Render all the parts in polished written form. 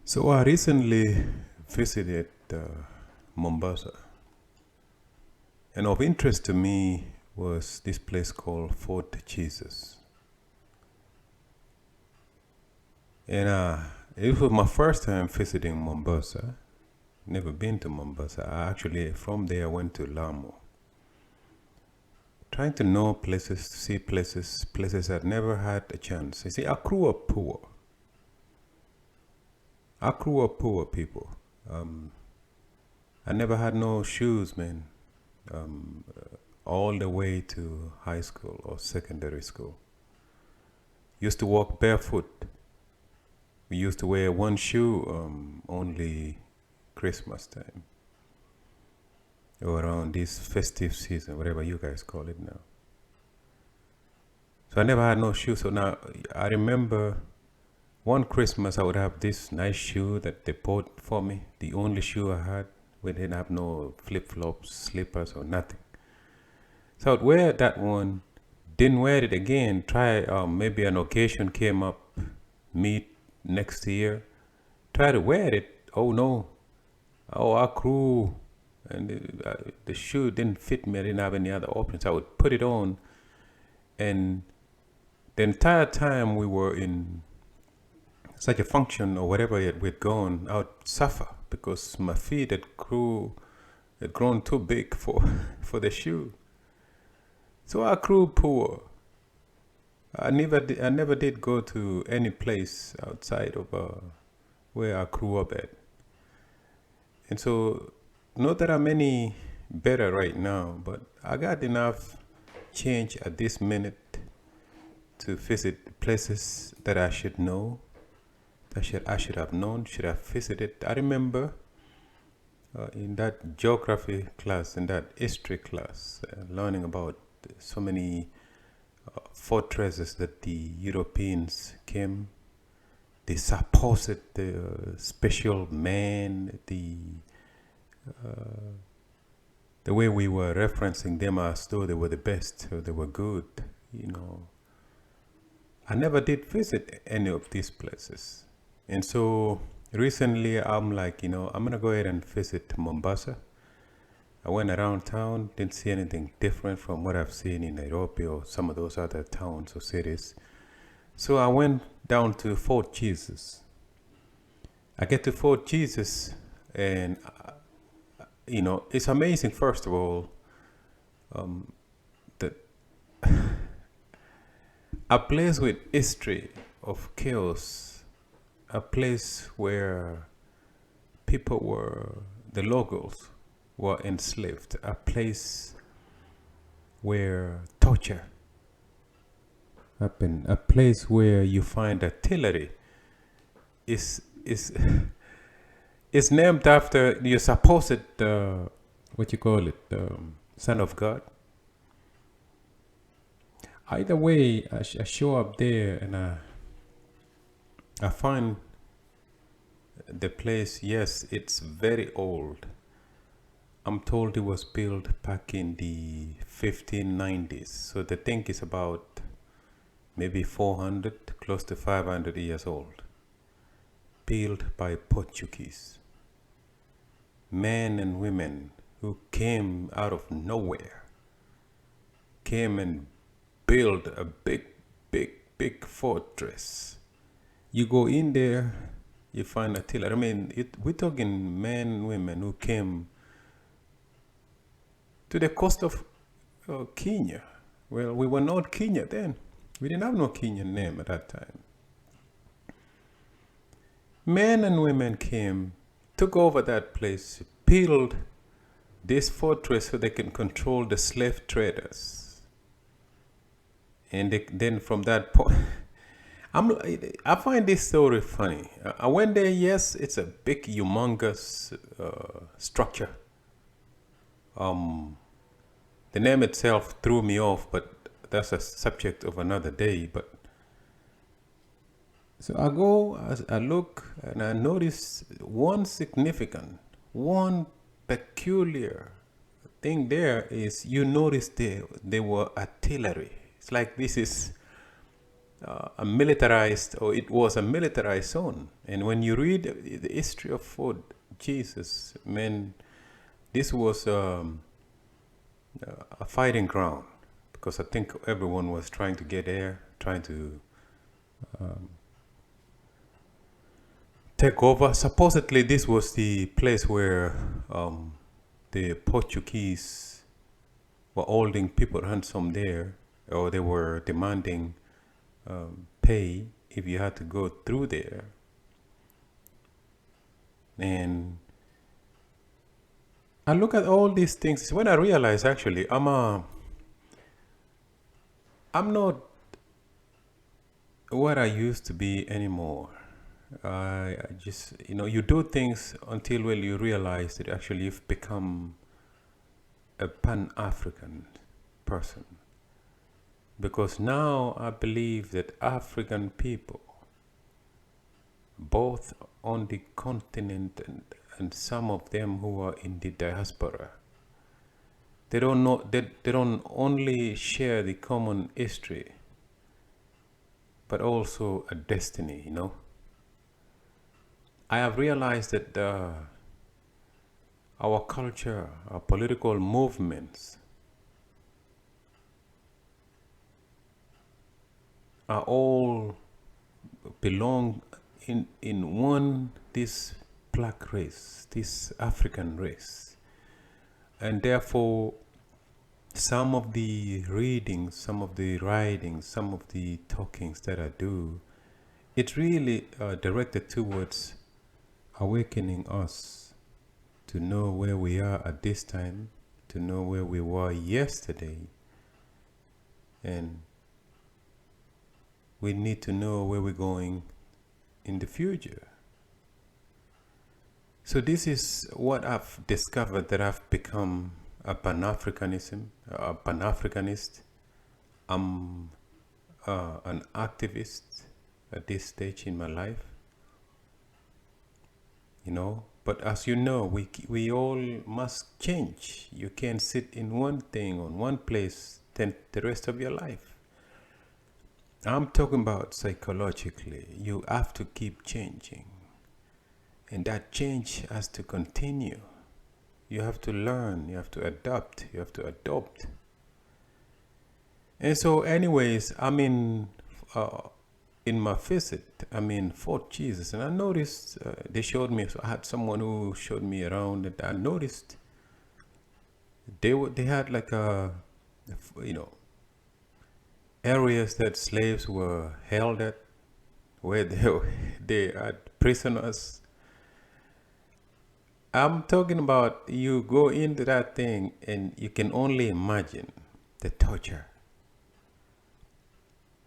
So I recently visited Mombasa, and of interest to me was this place called Fort Jesus. And it was my first time visiting Mombasa. Never been to Mombasa. I actually, from there, went to Lamu. Trying to know places, to see places I'd never had a chance. You see, I grew up poor. I grew up poor, people. I never had no shoes, man, all the way to high school or secondary school. Used to walk barefoot. We used to wear one shoe only Christmas time or around this festive season, whatever you guys call it now. So I never had no shoes. So now I remember one Christmas I would have this nice shoe that they bought for me, the only shoe I had. We didn't have no flip-flops, slippers or nothing. So I'd wear that one, didn't wear it again, try maybe an occasion came up, meet next year, try to wear it, oh no, oh I grew, and the shoe didn't fit me, I didn't have any other options. I would put it on, and the entire time we were in such a function or whatever we'd gone, I would suffer because my feet had grown too big for for the shoe. So I grew poor. I never did go to any place outside of where I grew up at. And so, not that I'm any better right now, but I got enough change at this minute to visit places that I should know, that I should have known, should have visited. I remember in that geography class, in that history class, learning about so many fortresses that the Europeans came, the supposed special man, the way we were referencing them as though they were the best or they were good, you know. I never did visit any of these places. And so recently I'm like, I'm gonna go ahead and visit Mombasa. I went around town, didn't see anything different from what I've seen in Nairobi or some of those other towns or cities. So I went down to Fort Jesus. I get to Fort Jesus, and it's amazing, first of all, that a place with history of chaos, a place where the locals were enslaved, a place where torture happened, a place where you find artillery is is named after your supposed what you call it, son of God. Either way, I show up there and I find the place. Yes, it's very old. I'm told it was built back in the 1590s. So the thing is about maybe 400, close to 500 years old. Built by Portuguese. Men and women who came out of nowhere. Came and built a big fortress. You go in there, you find artillery. I mean, we're talking men and women who came to the coast of Kenya. Well, we were not Kenya then. We didn't have no Kenyan name at that time. Men and women came, took over that place, built this fortress so they can control the slave traders. And then from that point, I find this story funny. I went there, yes, it's a big, humongous structure. The name itself threw me off, but that's a subject of another day. But so I go, I look, and I notice one peculiar thing there is you notice they were artillery. It's like this is a militarized, or it was a militarized zone. And when you read the history of food, Jesus, man, this was a fighting ground, because I think everyone was trying to get there, trying to take over. Supposedly, this was the place where the Portuguese were holding people ransom there, or they were demanding pay if you had to go through there. And I look at all these things when I realize actually I'm not what I used to be anymore. I just, you do things until well you realize that actually you've become a Pan-African person. Because now I believe that African people, both on the continent and some of them who are in the diaspora, they don't know, they don't only share the common history, but also a destiny, I have realized that our culture, our political movements are all belong in one, this black race, this African race. And therefore, some of the readings, some of the writings, some of the talkings that I do, it's really directed towards awakening us to know where we are at this time, to know where we were yesterday, and we need to know where we're going in the future. So this is what I've discovered, that I've become a Pan-Africanist. I'm an activist at this stage in my life, But as you know, we all must change. You can't sit in one thing on one place then the rest of your life. I'm talking about psychologically. You have to keep changing. And that change has to continue. You have to learn, you have to adapt, you have to adopt. And so anyways, I'm in my visit, Fort Jesus, and I noticed, they showed me, so I had someone who showed me around, and I noticed they had like areas that slaves were held at, where they had prisoners. I'm talking about, you go into that thing and you can only imagine the torture,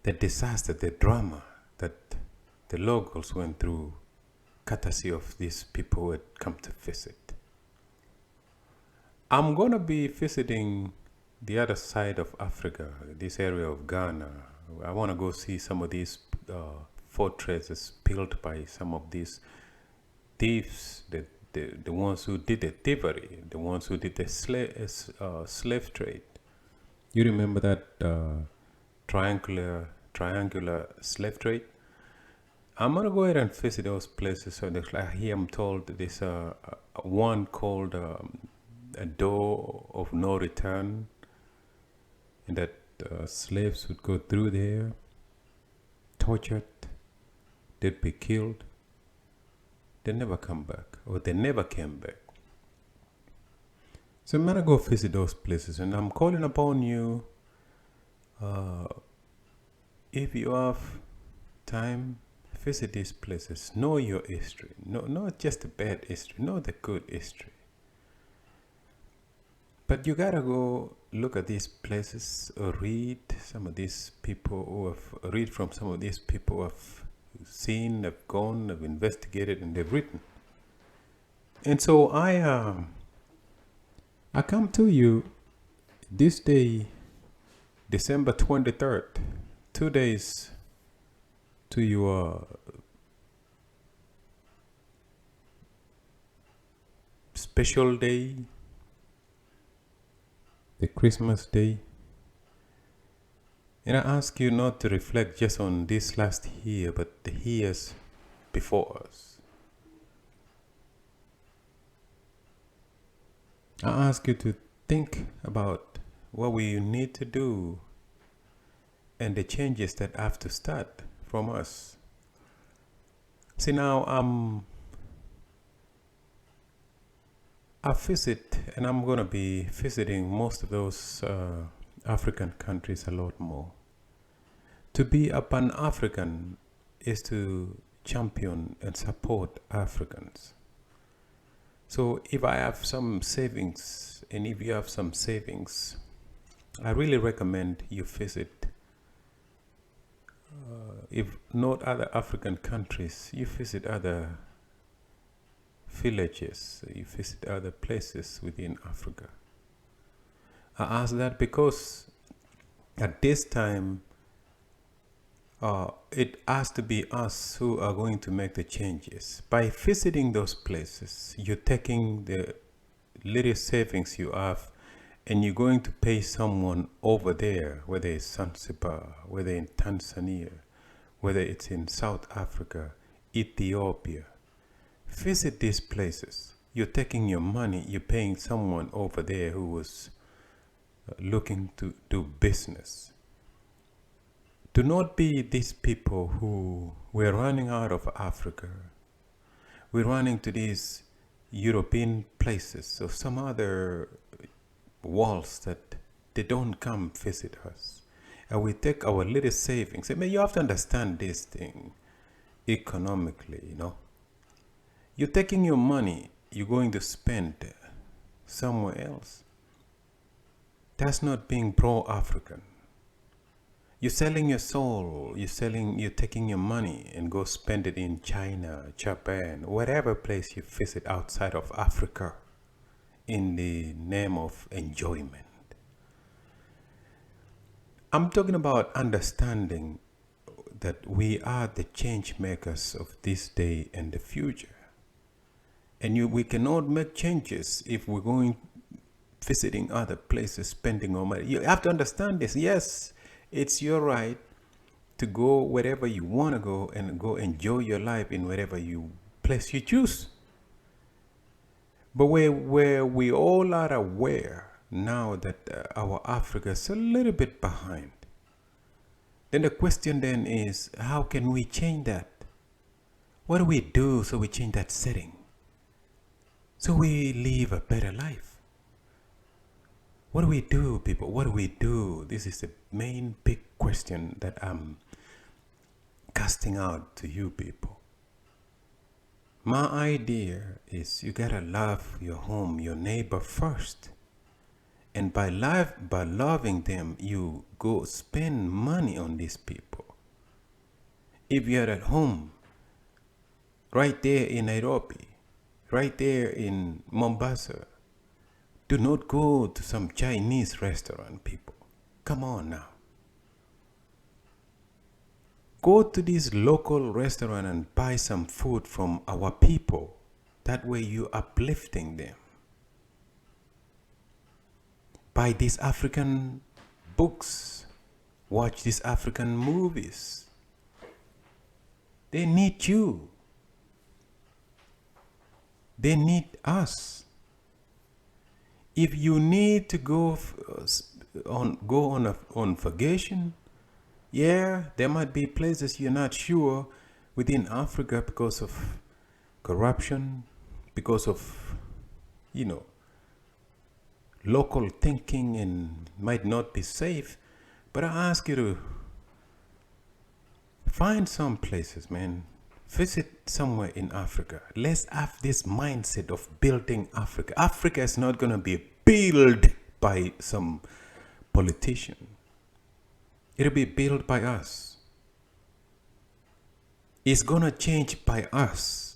the disaster, the drama that the locals went through, courtesy of these people who had come to visit. I'm going to be visiting the other side of Africa, this area of Ghana. I want to go see some of these fortresses built by some of these thieves, the ones who did the thievery, the ones who did the slave trade. You remember that triangular slave trade? I'm gonna go ahead and visit those places. So like here, I'm told there's one called a door of no return, and that slaves would go through there, tortured, they'd be killed, they never come back, or they never came back. So I'm gonna go visit those places, and I'm calling upon you, if you have time, visit these places, know your history, not just the bad history, know the good history. But you gotta go look at these places, or read some of these people who have, read from some of these people who have seen, have gone, have investigated, and they've written. And so I come to you this day, December 23rd, 2 days to your special day, the Christmas day. And I ask you not to reflect just on this last year, but the years before us. I ask you to think about what we need to do and the changes that have to start from us. See, now I visit, and I'm going to be visiting most of those African countries a lot more. To be a Pan African is to champion and support Africans. So if I have some savings, and if you have some savings, I really recommend you visit, if not other African countries, you visit other villages, you visit other places within Africa. I ask that because at this time, it has to be us who are going to make the changes. By visiting those places, you're taking the little savings you have and you're going to pay someone over there, whether it's Zanzibar, whether in Tanzania, whether it's in South Africa, Ethiopia. Visit these places. You're taking your money, you're paying someone over there who was looking to do business. Do not be these people who we're running out of Africa. We're running to these European places or some other walls that they don't come visit us. And we take our little savings. I mean, you have to understand this thing economically, you know. You're taking your money, you're going to spend somewhere else. That's not being pro-African. You're selling your soul, you're taking your money and go spend it in China, Japan, whatever place you visit outside of Africa in the name of enjoyment. I'm talking about understanding that we are the change makers of this day and the future. And we cannot make changes if we're going visiting other places, spending our money. You have to understand this. Yes, it's your right to go wherever you want to go and go enjoy your life in whatever place you choose. But where we all are aware now that our Africa is a little bit behind, then the question then is, how can we change that? What do we do so we change that setting? So we live a better life. What do we do, people? What do we do? This is the main big question that I'm casting out to you people. My idea is you gotta love your home, your neighbor first. And by loving them, you go spend money on these people. If you're at home, right there in Nairobi, right there in Mombasa, do not go to some Chinese restaurant, people. Come on now. Go to this local restaurant and buy some food from our people. That way you're uplifting them. Buy these African books. Watch these African movies. They need you. They need us. If you need to go on vacation, yeah, there might be places you're not sure within Africa because of corruption, because of, local thinking and might not be safe. But I ask you to find some places, man. Visit somewhere in Africa. Let's have this mindset of building Africa. Africa is not going to be built by some politician. It'll be built by us. It's going to change by us.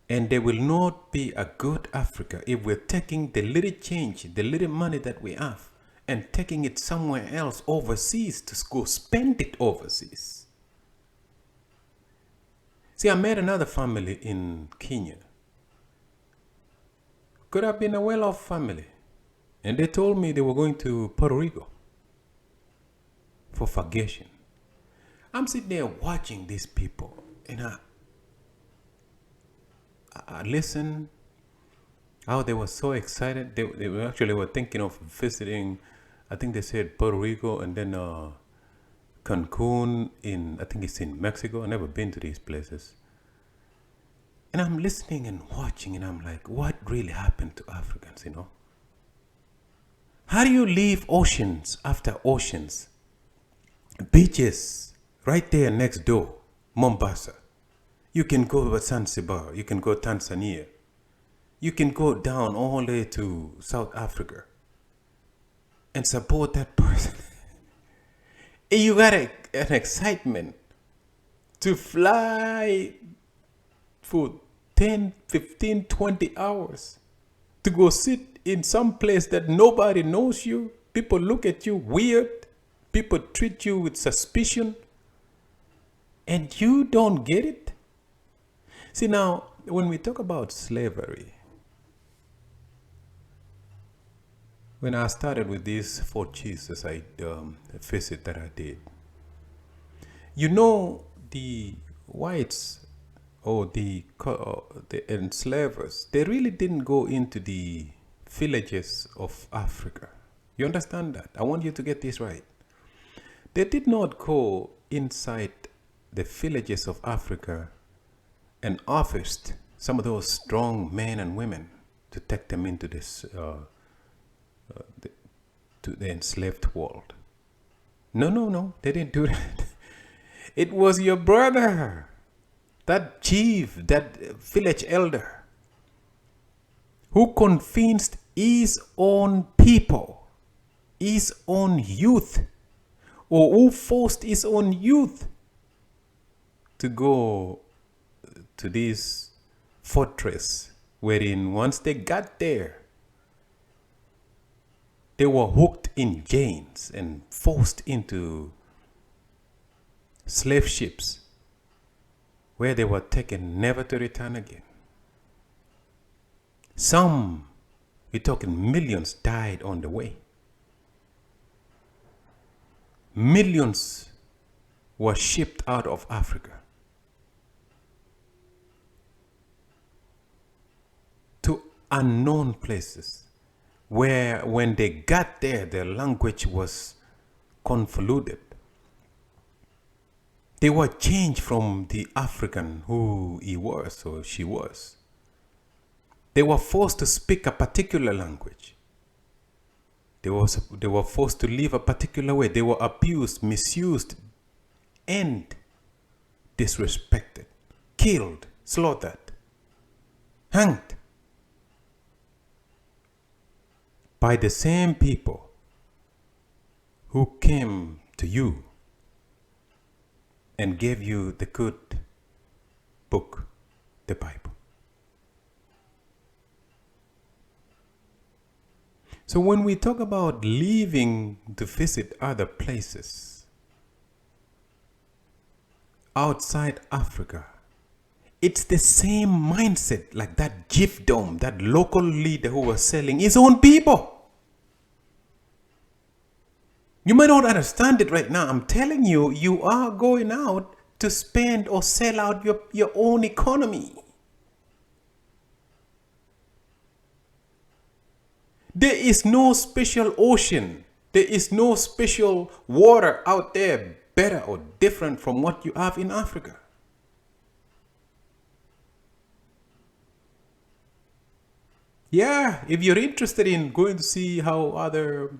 And there will not be a good Africa if we're taking the little change, the little money that we have, and taking it somewhere else overseas to go spend it overseas. See, I met another family in Kenya. Could have been a well-off family. And they told me they were going to Puerto Rico. for forgetting. I'm sitting there watching these people, and I listen how they were so excited. They were actually were thinking of visiting, I think they said Puerto Rico and then Cancun I think it's in Mexico. I've never been to these places. And I'm listening and watching, and I'm like, what really happened to Africans, How do you leave oceans after oceans? Beaches right there next door, Mombasa. You can go to Zanzibar, you can go Tanzania. You can go down all the way to South Africa and support that person. And you got an excitement to fly for 10, 15, 20 hours to go sit in some place that nobody knows you. People look at you weird. People treat you with suspicion. And you don't get it. See, now, when we talk about slavery, when I started with these 4 Jesus visit that I did, the whites or the enslavers, they really didn't go into the villages of Africa. You understand that? I want you to get this right. They did not go inside the villages of Africa and harvest some of those strong men and women to take them into this to the enslaved world. No, they didn't do that. It was your brother, that chief, that village elder, who convinced his own people, his own youth, or who forced his own youth to go to this fortress, wherein once they got there, they were hooked in chains and forced into slave ships, where they were taken never to return again. Some, we're talking millions, died on the way. Millions were shipped out of Africa to unknown places, where when they got there, their language was convoluted. They were changed from the African who he was or she was. They were forced to speak a particular language. They were forced to live a particular way. They were abused, misused, and disrespected, killed, slaughtered, hanged by the same people who came to you and gave you the good book, the Bible. So when we talk about leaving to visit other places outside Africa, it's the same mindset like that chiefdom, that local leader who was selling his own people. You might not understand it right now. I'm telling you, you are going out to spend or sell out your own economy. There is no special ocean. There is no special water out there better or different from what you have in Africa. Yeah, if you're interested in going to see how other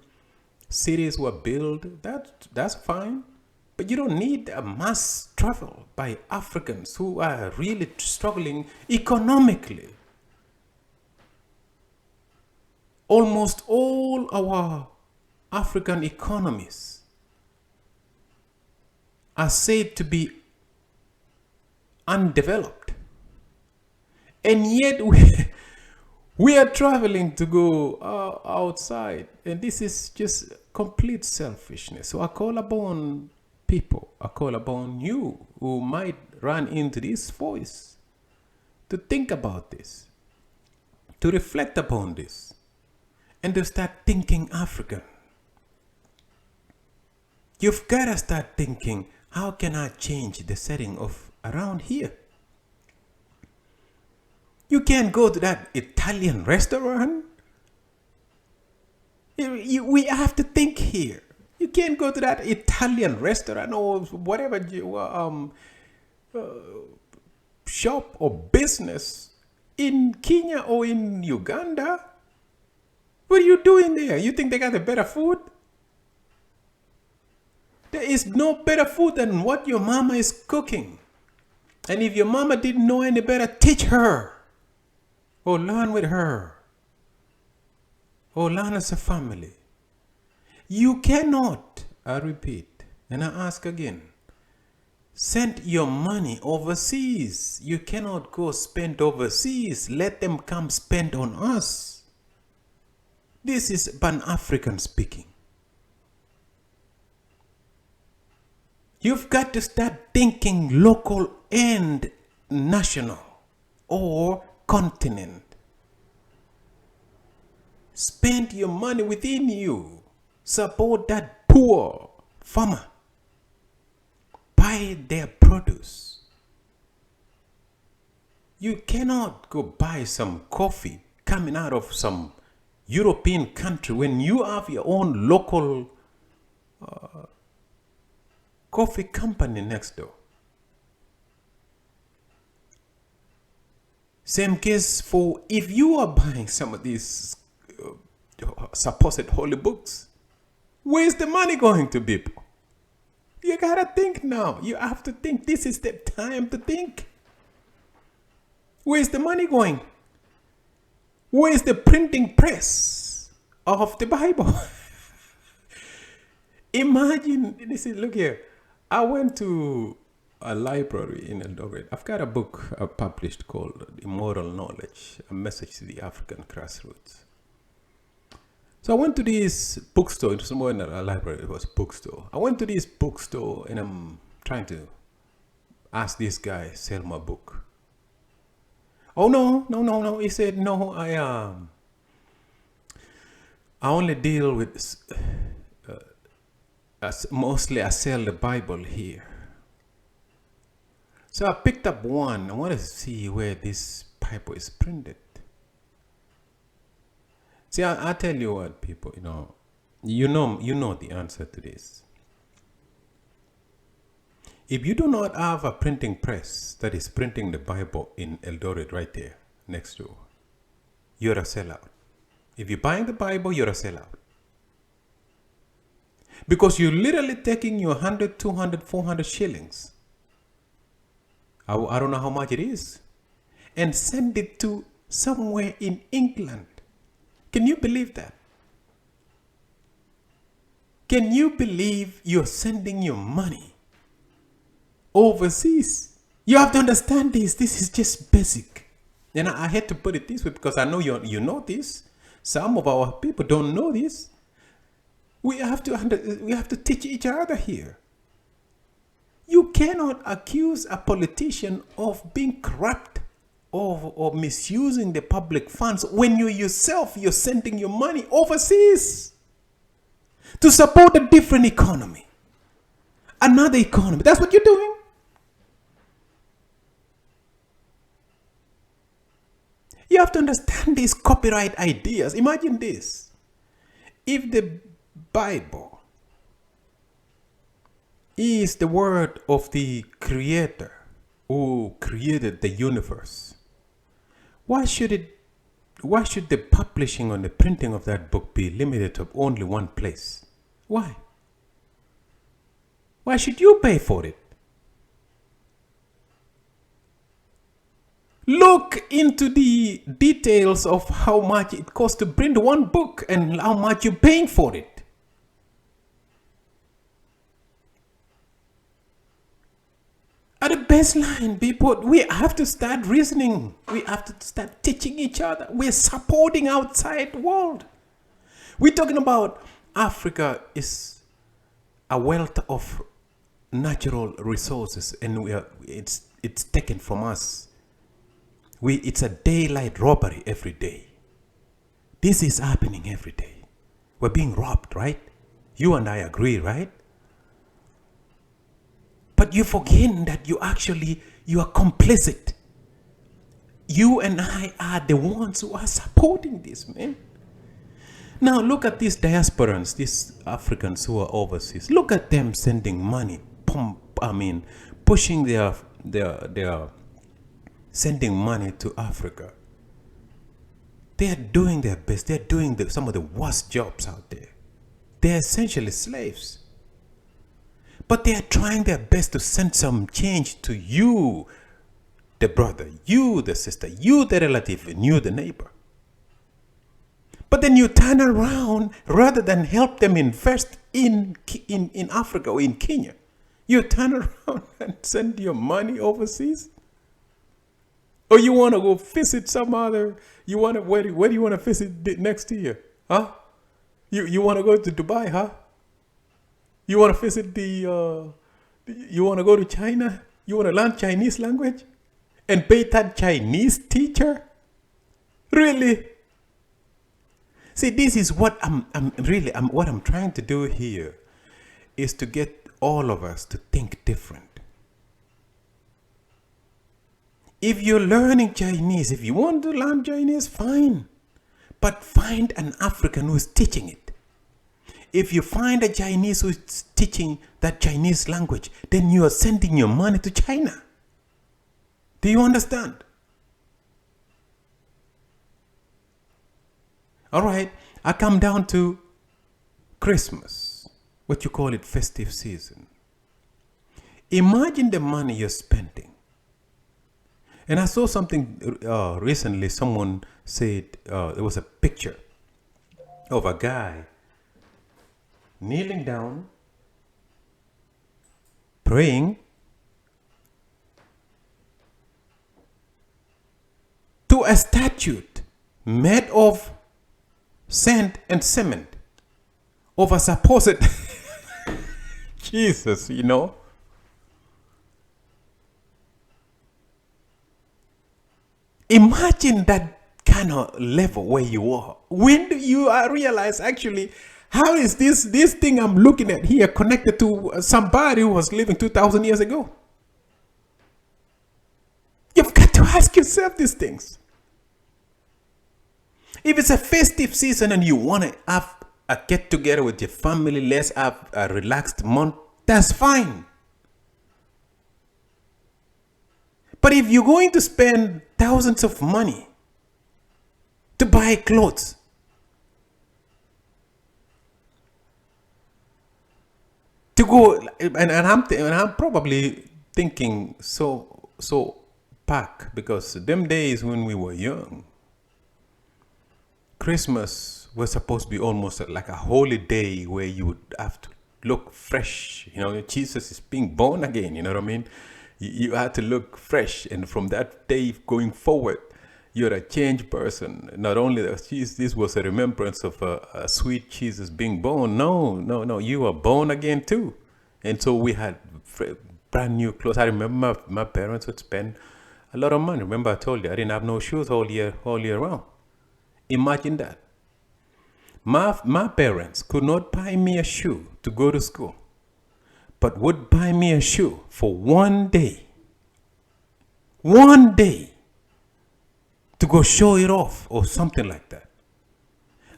cities were built, that's fine. But you don't need a mass travel by Africans who are really struggling economically. Almost all our African economies are said to be undeveloped. And yet we are traveling to go outside. And this is just complete selfishness. So I call upon people, I call upon you who might run into this voice to think about this, to reflect upon this, and to start thinking African. You've got to start thinking, how can I change the setting of around here? You can't go to that Italian restaurant. We have to think here. You can't go to that Italian restaurant or whatever shop or business in Kenya or in Uganda. What are you doing there? You think they got the better food? There is no better food than what your mama is cooking. And if your mama didn't know any better, teach her. Or learn with her. Or learn as a family. You cannot, I repeat, and I ask again, send your money overseas. You cannot go spend overseas. Let them come spend on us. This is Pan-African speaking. You've got to start thinking local and national or continent. Spend your money within you. Support that poor farmer. Buy their produce. You cannot go buy some coffee coming out of some European country when you have your own local coffee company next door. Same case for if you are buying some of these supposed holy books. Where's the money going to, people? You gotta think now. You have to think. This is the time to think. Where's the money going? Where's the printing press of the Bible? Imagine, look here. I went to a library in Liberate. I've got a book I published called Immortal Knowledge, a message to the African grassroots. So I went to this bookstore. It was more than a library, it was a bookstore. I went to this bookstore and I'm trying to ask this guy, sell my book. Oh, no. He said, no, I only deal with, mostly I sell the Bible here. So I picked up one. I wanted to see where this Bible is printed. See, I tell you what, people, you know the answer to this. If you do not have a printing press that is printing the Bible in Eldoret right there next door, you're a sellout. If you're buying the Bible, you're a sellout. Because you're literally taking your 100, 200, 400 shillings. I don't know how much it is. And send it to somewhere in England. Can you believe that? Can you believe you're sending your money overseas? You have to understand this. This is just basic. And I had to put it this way because I know you know this. Some of our people don't know this. We have to teach each other here. You cannot accuse a politician of being corrupt or misusing the public funds when you're sending your money overseas to support a different economy, another economy. That's what you're doing. You have to understand these copyright ideas. Imagine this. If the Bible is the word of the Creator who created the universe, why should the publishing and the printing of that book be limited to only one place? Why? Why should you pay for it? Look into the details of how much it costs to print one book and how much you're paying for it. At the baseline, people, we have to start reasoning. We have to start teaching each other. We're supporting outside world. We're talking about Africa is a wealth of natural resources, and it's taken from us. It's a daylight robbery every day. This is happening every day. We're being robbed, right? You and I agree, right? But you forget that you are complicit. You and I are the ones who are supporting this, man. Now look at these diasporans, these Africans who are overseas. Look at them sending money, pushing their sending money to Africa. They are doing their best. They are doing some of the worst jobs out there. They are essentially slaves. But they are trying their best to send some change to you, the brother, you, the sister, you, the relative, and you, the neighbor. But then you turn around, rather than help them invest in Africa or in Kenya, you turn around and send your money overseas. Or you want to go visit some other, where do you want to visit next year? Huh? You want to go to Dubai, huh? You want to visit you want to go to China? You want to learn Chinese language? And pay that Chinese teacher? Really? See, this is what what I'm trying to do here is to get all of us to think different. If you're learning Chinese, if you want to learn Chinese, fine. But find an African who is teaching it. If you find a Chinese who is teaching that Chinese language, then you are sending your money to China. Do you understand? All right, I come down to Christmas, what you call it, festive season. Imagine the money you're spending. And I saw something recently. Someone said there was a picture of a guy kneeling down, praying to a statue made of sand and cement of a supposed Jesus, you know. Imagine that kind of level where you are. When do you realize actually, how is this thing I'm looking at here connected to somebody who was living 2,000 years ago? You've got to ask yourself these things. If it's a festive season and you want to have a get together with your family, let's have a relaxed month, that's fine. But if you're going to spend thousands of money to buy clothes, to go, and I'm probably thinking so back, because them days when we were young, Christmas was supposed to be almost like a holy day where you would have to look fresh. You know, Jesus is being born again, you know what I mean? You had to look fresh, and from that day going forward, you're a changed person. Not only that, this was a remembrance of a sweet Jesus being born. No, you were born again too. And so we had brand new clothes. I remember my parents would spend a lot of money. Remember, I told you I didn't have no shoes all year round. Imagine that. My parents could not buy me a shoe to go to school, but would buy me a shoe for one day to go show it off or something like that.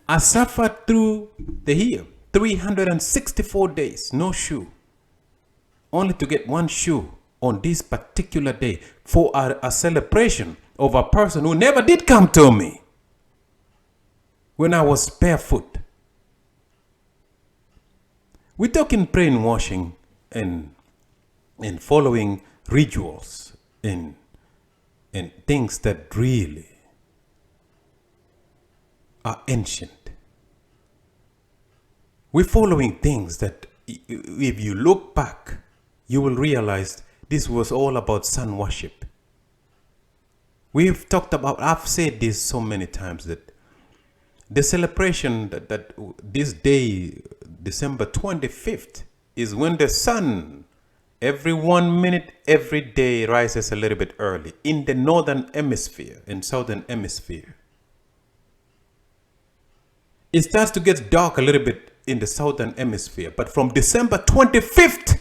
I suffered through the year, 364 days, no shoe, only to get one shoe on this particular day for a celebration of a person who never did come to me when I was barefoot. We're talking brainwashing and following rituals and things that really are ancient. We're following things that, if you look back, you will realize this was all about sun worship. We've talked about, I've said this so many times, that the celebration that this day, December 25th, is when the sun every 1 minute every day rises a little bit early in the northern hemisphere and southern hemisphere. It starts to get dark a little bit in the southern hemisphere, but from December 25th,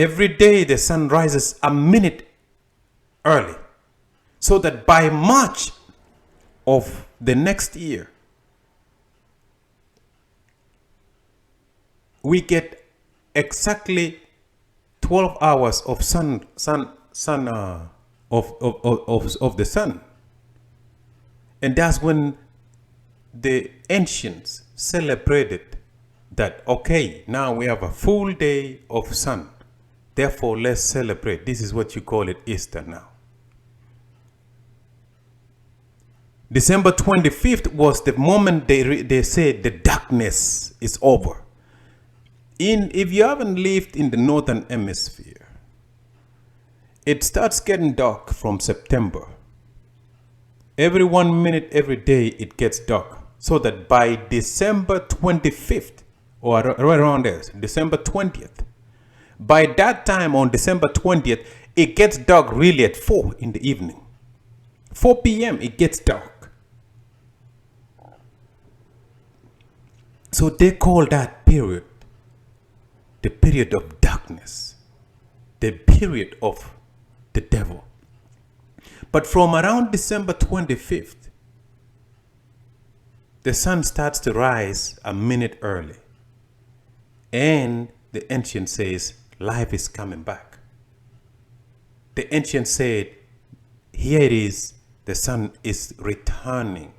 Every day the sun rises a minute early, so that by March of the next year, we get exactly 12 hours of of the sun. And that's when the ancients celebrated that, okay, now we have a full day of sun. Therefore, let's celebrate. This is what you call it Easter now. December 25th was the moment they said the darkness is over. If you haven't lived in the northern hemisphere, it starts getting dark from September. Every 1 minute, every day, it gets dark. So that by December 25th, or right around there, December 20th, by that time on December 20th, it gets dark really at 4 in the evening. 4 p.m. it gets dark. So they call that period the period of darkness, the period of the devil. But from around December 25th, the sun starts to rise a minute early. And the ancient says, life is coming back. The ancient said, here it is, the sun is returning.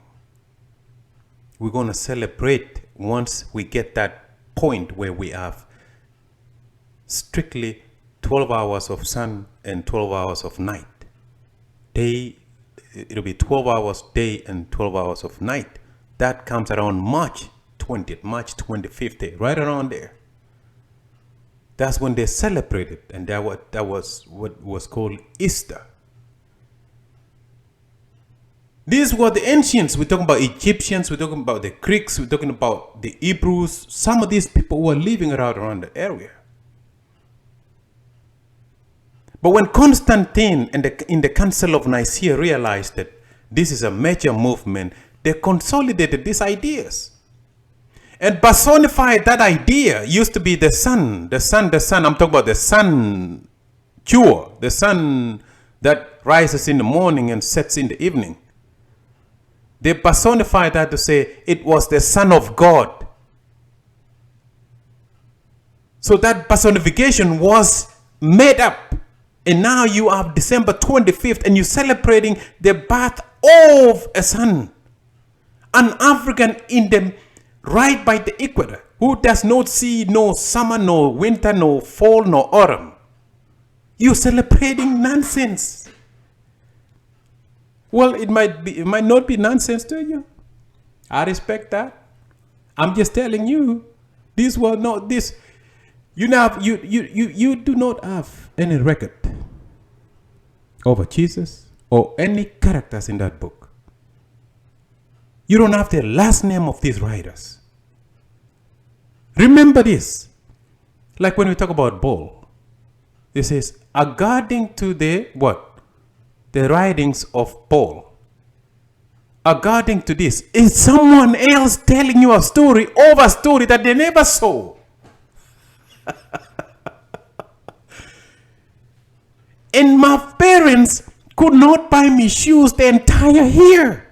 We're going to celebrate once we get that point where we have strictly 12 hours of sun and 12 hours of night. It'll be 12 hours day and 12 hours of night. That comes around March 20th, March 25th, right around there. That's when they celebrated, and that was what was called Easter. These were the ancients. We're talking about Egyptians, we're talking about the Greeks, we're talking about the Hebrews. Some of these people were living around the area. But when Constantine in the Council of Nicaea realized that this is a major movement, they consolidated these ideas and personified that idea. Used to be the sun. I'm talking about the sun cure, the sun that rises in the morning and sets in the evening. They personified that to say it was the Son of God. So that personification was made up. And now you have December 25th and you're celebrating the birth of a son. An African right by the equator, who does not see no summer, no winter, no fall, no autumn. You're celebrating nonsense. Well, it might not be nonsense to you. I respect that. I'm just telling you, this was not this. You do not have any record over Jesus or any characters in that book. You don't have the last name of these writers. Remember this. Like when we talk about Paul, it says, according to the writings of Paul. According to this, is someone else telling you a story over a story that they never saw. And my parents could not buy me shoes the entire year.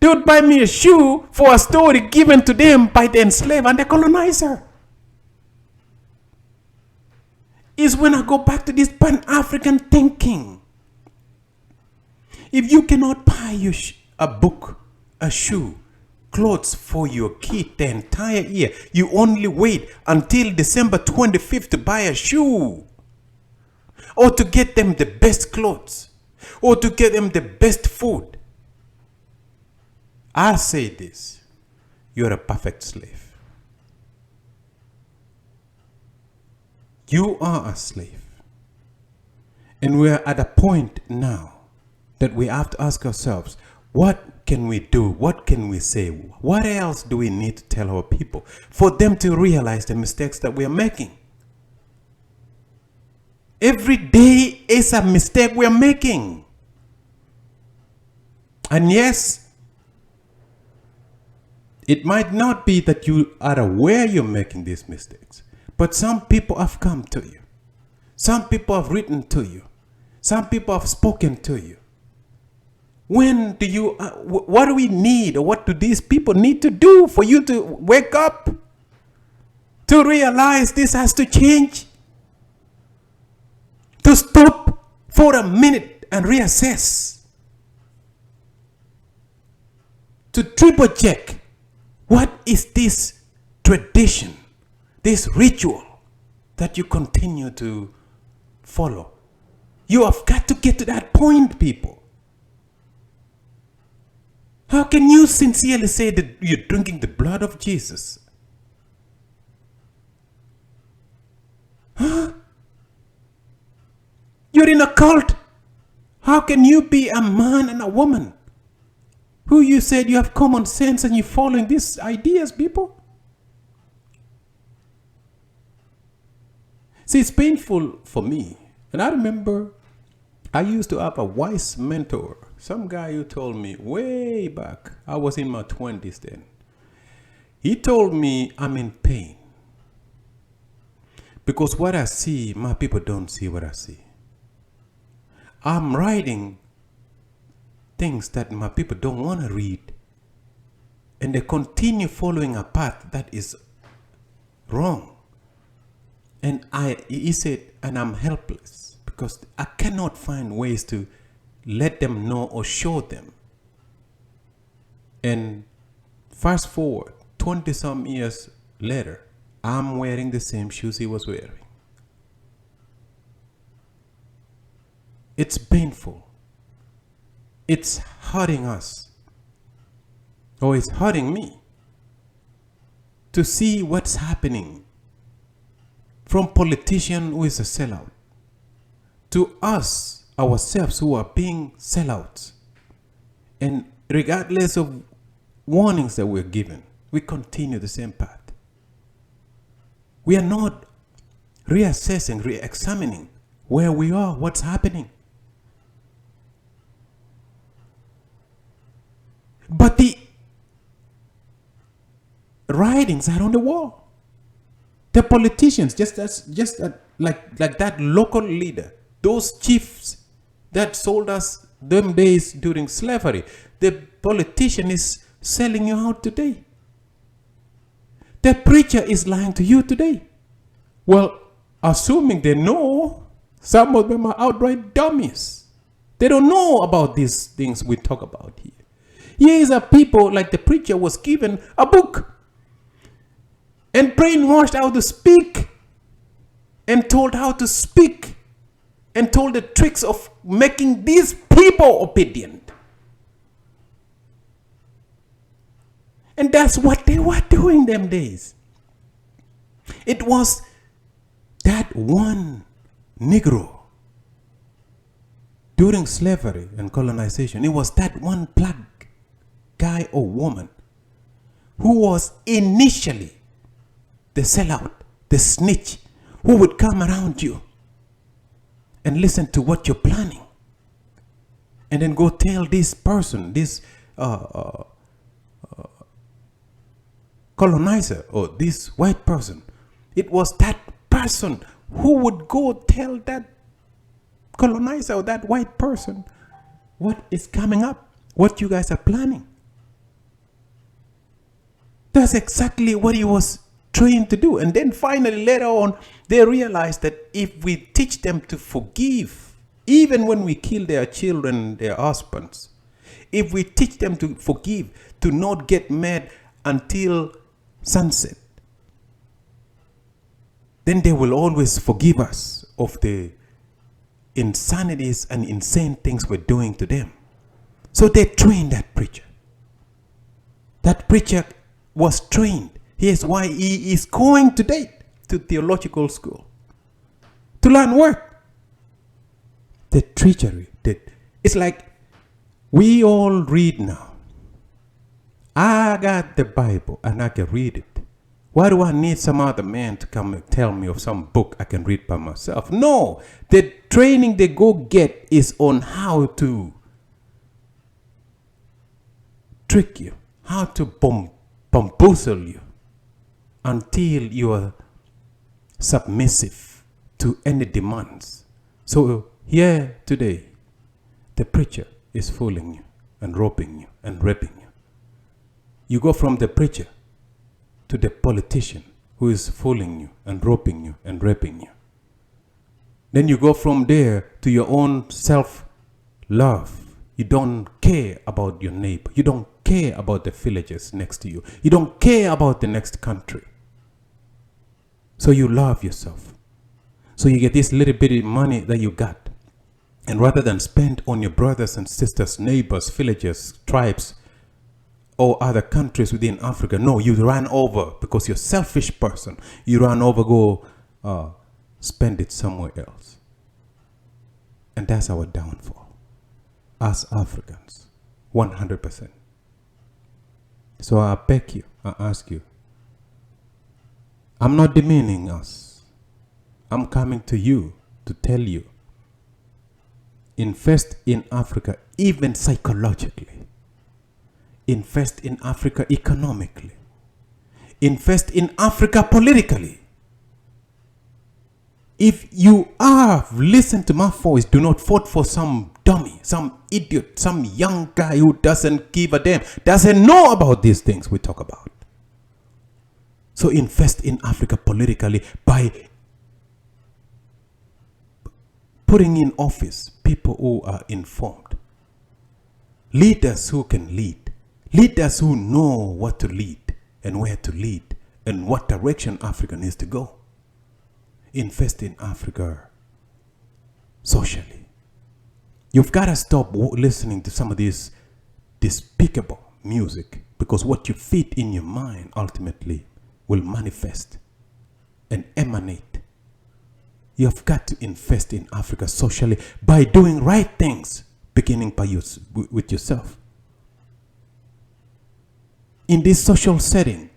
They would buy me a shoe for a story given to them by the enslaver and the colonizer. Is when I go back to this Pan-African thinking. If you cannot buy a book, a shoe, clothes for your kid the entire year, you only wait until December 25th to buy a shoe. Or to get them the best clothes. Or to get them the best food. I say this. You're a perfect slave. You are a slave. And we're at a point now that we have to ask ourselves, what can we do? What can we say? What else do we need to tell our people for them to realize the mistakes that we are making? Every day is a mistake we are making. And yes, it might not be that you are aware you're making these mistakes, but some people have come to you Some people have written to you. Some people have spoken to you. When do you, what do we need, or what do these people need to do for you to wake up? To realize this has to change? To stop for a minute and reassess? To triple check, what is this tradition, this ritual that you continue to follow? You have got to get to that point, people. How can you sincerely say that you're drinking the blood of Jesus? Huh? You're in a cult. How can you be a man and a woman who you said you have common sense and you're following these ideas, people? See, it's painful for me. And I remember I used to have a wise mentor. Some guy who told me way back, I was in my 20s then. He told me I'm in pain. Because what I see, my people don't see what I see. I'm writing things that my people don't want to read. And they continue following a path that is wrong. And he said, and I'm helpless because I cannot find ways to let them know or show them. And fast forward 20 some years later, I'm wearing the same shoes he was wearing. It's painful. It's hurting us. Or it's hurting me to see what's happening from politician who is a sellout to us, ourselves, who are being sellouts. And regardless of warnings that we're given, we continue the same path. We are not reassessing, re-examining where we are, what's happening. But the writings are on the wall. The politicians, like that local leader, those chiefs that sold us them days during slavery, the politician is selling you out today. The preacher is lying to you today. Well, assuming they know, some of them are outright dummies. They don't know about these things we talk about here. Here are people like the preacher was given a book and brainwashed how to speak and told how to speak and told the tricks of making these people obedient. And that's what they were doing them days. It was that one Negro during slavery and colonization. It was that one black guy or woman who was initially the sellout, the snitch, who would come around you and listen to what you're planning and then go tell this person, this colonizer or this white person. It was that person who would go tell that colonizer or that white person what is coming up, what you guys are planning. That's exactly what he was trained to do. And then finally, later on, they realized that if we teach them to forgive, even when we kill their children, their husbands, if we teach them to forgive, to not get mad until sunset, then they will always forgive us of the insanities and insane things we're doing to them. So they trained that preacher. That preacher was trained. Here's why he is going today to theological school to learn what? The treachery. It's like we all read now. I got the Bible and I can read it. Why do I need some other man to come and tell me of some book I can read by myself? No, the training they go get is on how to trick you, how to bamboozle you until you are submissive to any demands. So here today, the preacher is fooling you and roping you and raping you. You go from the preacher to the politician who is fooling you and roping you and raping you. Then you go from there to your own self-love. You don't care about your neighbor. You don't care about the villagers next to you. You don't care about the next country. So you love yourself. So you get this little bitty money that you got. And rather than spend on your brothers and sisters, neighbors, villagers, tribes, or other countries within Africa, no, you run over because you're a selfish person. You run over, go spend it somewhere else. And that's our downfall. As Africans, 100%. So I beg you, I ask you, I'm not demeaning us. I'm coming to you to tell you, invest in Africa even psychologically. Invest in Africa economically. Invest in Africa politically. If you are, listen to my voice, do not vote for some dummy, some idiot, some young guy who doesn't give a damn, doesn't know about these things we talk about. So invest in Africa politically by putting in office people who are informed. Leaders who can lead. Leaders who know what to lead and where to lead and what direction Africa needs to go. Invest in Africa socially. You've got to stop listening to some of this despicable music, because what you feed in your mind ultimately will manifest and emanate. You've got to invest in Africa socially by doing right things, beginning by with yourself. In this social setting,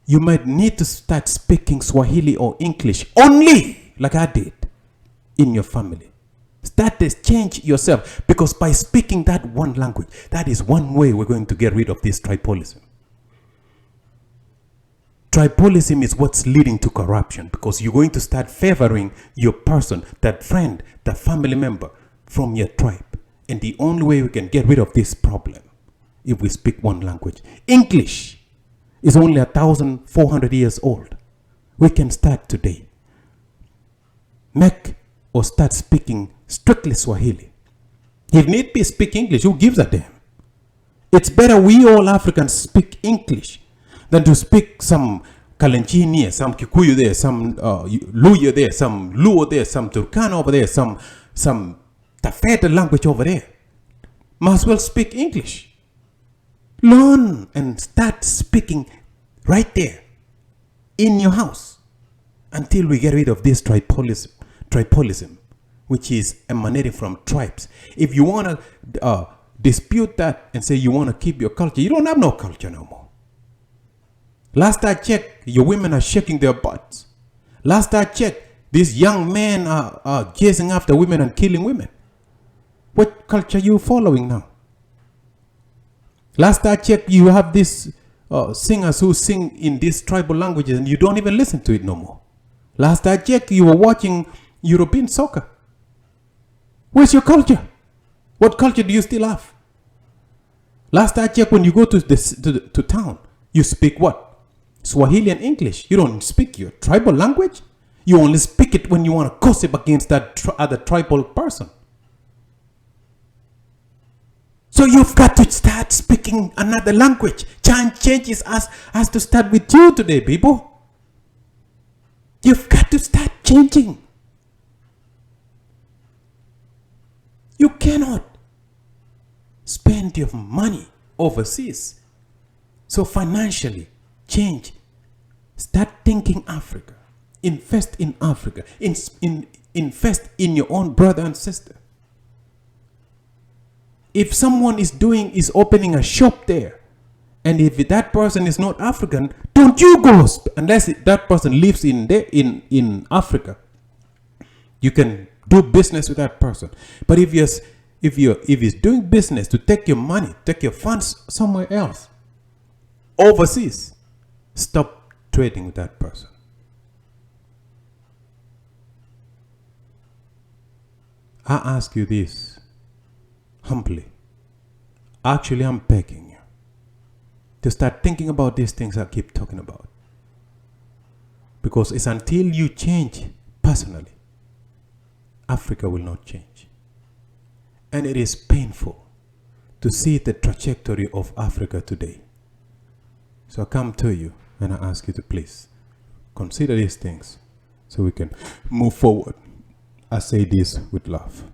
you might need to start speaking Swahili or English only, like I did, in your family. Start to change yourself, because by speaking that one language, that is one way we're going to get rid of this tribalism. Tribalism is what's leading to corruption, because you're going to start favoring your person, that friend, that family member from your tribe. And the only way we can get rid of this problem, if we speak one language. English is only 1,400 years old. We can start today. Make or start speaking strictly Swahili. If need be, speak English. Who gives a damn? It's better we all Africans speak English than to speak some Kalenjin here, some Kikuyu there, some Luya there, some Luo there, some Turkana over there, some Tafeta language over there. Might as well speak English. Learn and start speaking right there in your house until we get rid of this tribalism, which is emanating from tribes. If you want to dispute that and say you want to keep your culture, you don't have no culture no more. Last I checked, your women are shaking their butts. Last I checked, these young men are chasing after women and killing women. What culture are you following now? Last I checked, you have these singers who sing in these tribal languages and you don't even listen to it no more. Last I checked, you were watching European soccer. Where's your culture? What culture do you still have? Last I checked, when you go to town, you speak what? Swahili and English. You don't speak your tribal language. You only speak it when you want to gossip against that other tribal person. So you've got to start speaking another language. Changes has to start with you today, people. You've got to start changing. You cannot spend your money overseas. So financially, change. Start thinking Africa. Invest in Africa. Invest in your own brother and sister. If someone is opening a shop there, and if that person is not African, don't you go, unless that person lives in Africa. You can do business with that person. But if he's doing business to take your money, take your funds somewhere else, overseas, stop trading with that person. I ask you this humbly. Actually, I'm begging you to start thinking about these things I keep talking about. Because it's until you change personally, Africa will not change. And it is painful to see the trajectory of Africa today. So I come to you and I ask you to please consider these things so we can move forward. I say this with love.